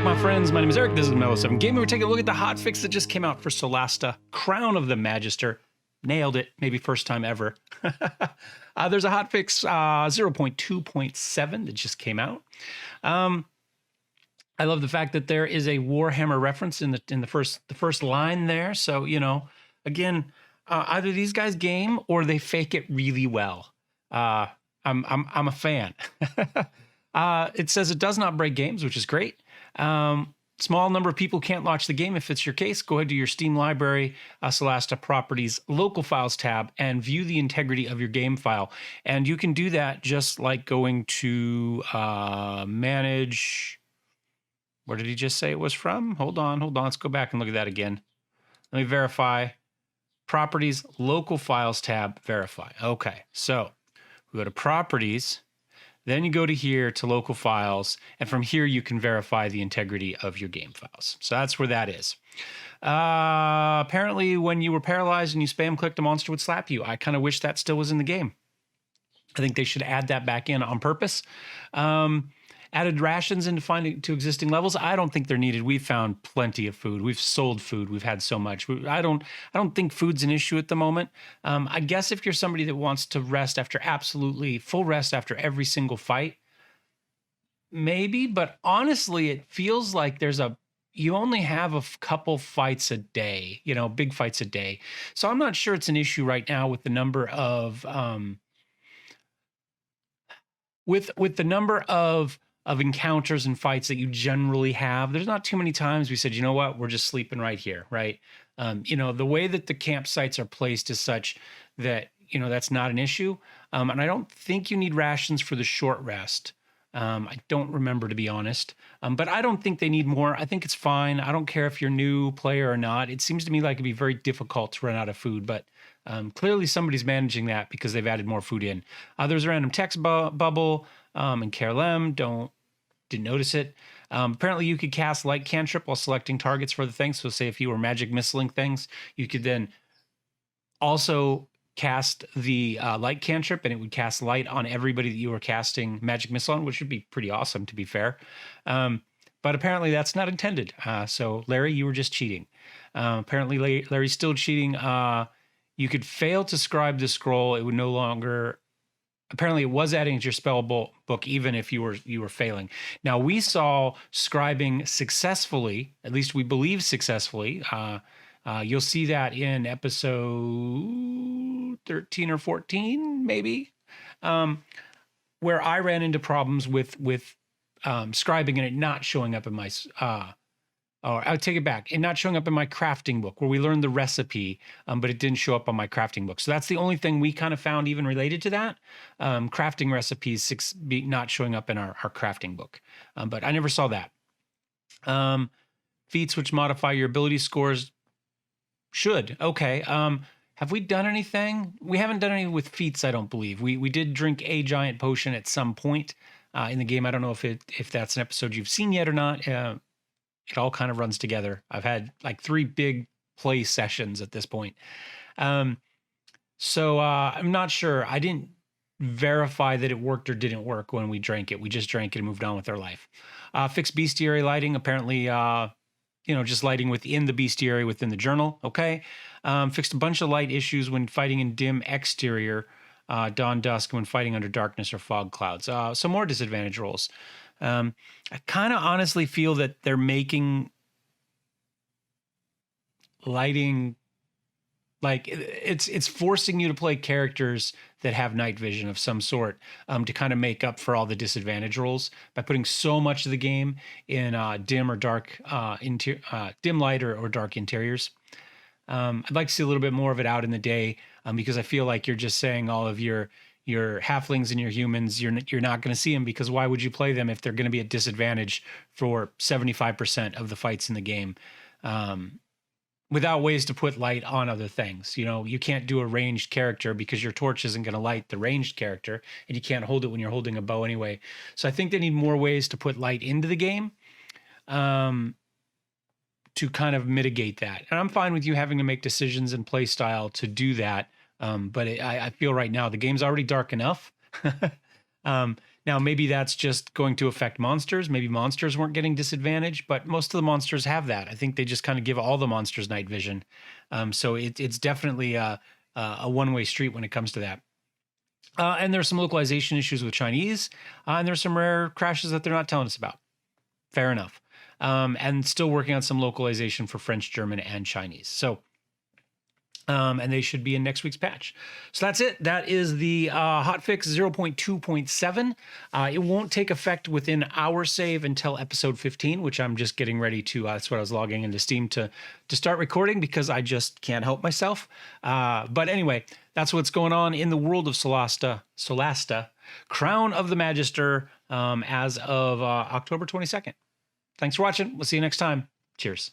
my friends? My name is Eric. This is Mellow7 Gaming. We're taking a look at the hotfix that just came out for Solasta, Crown of the Magister. Nailed it. Maybe first time ever. There's a hotfix 0.2.7 that just came out. I love the fact that there is a Warhammer reference in the first line there. So, you know, again, either these guys game or they fake it really well. I'm a fan. It says it does not break games, which is great. Small number of people can't launch the game. If it's your case, go ahead to your Steam library, Solasta Properties, Local Files tab, and view the integrity of your game file. And you can do that just like going to manage. Where did he just say it was from? Hold on. Let's go back and look at that again. Let me verify. Properties, Local Files tab, verify. Okay, so we go to Properties. Then you go to here to Local Files, and from here you can verify the integrity of your game files. So that's where that is. Apparently, when you were paralyzed and you spam clicked, a monster would slap you. I kind of wish that still was in the game. I think they should add that back in on purpose. Added rations to existing levels. I don't think they're needed. We've found plenty of food. We've sold food. We've had so much. I don't think food's an issue at the moment. I guess if you're somebody that wants to rest after absolutely full rest after every single fight, maybe. But honestly, it feels like you only have a couple fights a day. You know, big fights a day. So I'm not sure it's an issue right now with the number of with the number of encounters and fights that you generally have. There's not too many times we said, you know what, we're just sleeping right here, right? You know, the way that the campsites are placed is such that, you know, that's not an issue. And I don't think you need rations for the short rest. I don't remember, to be honest. But I don't think they need more. I think it's fine. I don't care if you're a new player or not. It seems to me like it'd be very difficult to run out of food, but clearly somebody's managing that because they've added more food in. There's a random text bubble and Carolem, didn't notice it. Apparently you could cast light cantrip while selecting targets for the thing. So say if you were magic missiling things, you could then also cast the light cantrip and it would cast light on everybody that you were casting magic missile on, which would be pretty awesome, to be fair. But apparently that's not intended. So Larry, you were just cheating. Apparently Larry's still cheating. You could fail to scribe the scroll. It would no longer... Apparently, it was adding to your spell book even if you were failing. Now, we saw scribing successfully, at least we believe successfully. You'll see that in episode 13 or 14, maybe, where I ran into problems with scribing and it not showing up in my... or I'll take it back. It not showing up in my crafting book where we learned the recipe, but it didn't show up on my crafting book. So that's the only thing we kind of found even related to that. Crafting recipes not showing up in our crafting book. But I never saw that. Feats which modify your ability scores should. Okay. Have we done anything? We haven't done any with feats, I don't believe. We did drink a giant potion at some point in the game. I don't know if that's an episode you've seen yet or not. It all kind of runs together. I've had like 3 big play sessions at this point. So I'm not sure. I didn't verify that it worked or didn't work when we drank it. We just drank it and moved on with our life. Fixed bestiary lighting. Apparently, just lighting within the bestiary within the journal. Okay. Fixed a bunch of light issues when fighting in dim exterior, dawn, dusk, when fighting under darkness or fog clouds. Some more disadvantage rolls. I kind of honestly feel that they're making lighting like it's forcing you to play characters that have night vision of some sort to kind of make up for all the disadvantage rolls by putting so much of the game in dim or dark dim light or dark interiors. I'd like to see a little bit more of it out in the day because I feel like you're just saying all of your halflings and your humans, you're not going to see them because why would you play them if they're going to be at disadvantage for 75% of the fights in the game without ways to put light on other things? You know, you can't do a ranged character because your torch isn't going to light the ranged character and you can't hold it when you're holding a bow anyway. So I think they need more ways to put light into the game to kind of mitigate that. And I'm fine with you having to make decisions and play style to do that. But I feel right now the game's already dark enough. Now Now, maybe that's just going to affect monsters. Maybe monsters weren't getting disadvantaged, but most of the monsters have that. I think they just kind of give all the monsters night vision. So it's definitely a one-way street when it comes to that. And there's some localization issues with Chinese, and there's some rare crashes that they're not telling us about. Fair enough. And still working on some localization for French, German, and Chinese. So, and they should be in next week's patch. So that's it. That is the hotfix 0.2.7. It won't take effect within our save until episode 15, which I'm just getting ready to. That's what I was logging into Steam to start recording because I just can't help myself. But anyway, that's what's going on in the world of Solasta, Crown of the Magister, as of October 22nd. Thanks for watching. We'll see you next time. Cheers.